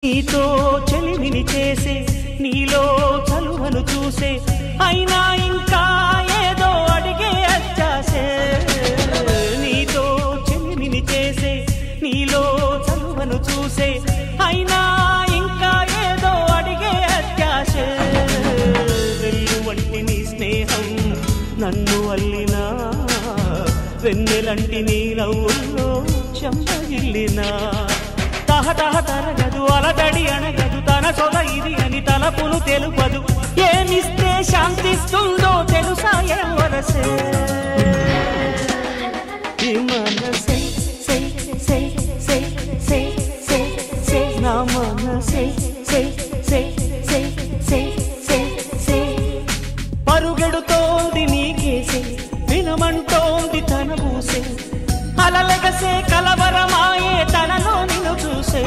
నీతో చెలిమిని చేసే నీలో చలువను చూసే అయినా ఇంకా ఏదో అడిగే అత్యాసే నీతో చెలిమిని చేసే నీలో చలువను చూసే అయినా ఇంకా ఏదో అడిగే అత్యాసే వెల్లు వంటి నీ స్నేహం నన్ను అల్లినా వెన్నెలంటి నీ నవ్వుల్లో చెంపగిల్లినా తహతహ తరగదు అలదడి అనగదు తన సొద ఇది అని తలపును తెలుపదు ఏమిస్తే శాంతిస్తుందో తెలుసా ఎవరసే మనసే నా మనసే పరుగెడుతోంది నీకేసే వినమంటోంది తన పూసే అలలెగసే కలవరమాయే తనలో నిన్ను చూసే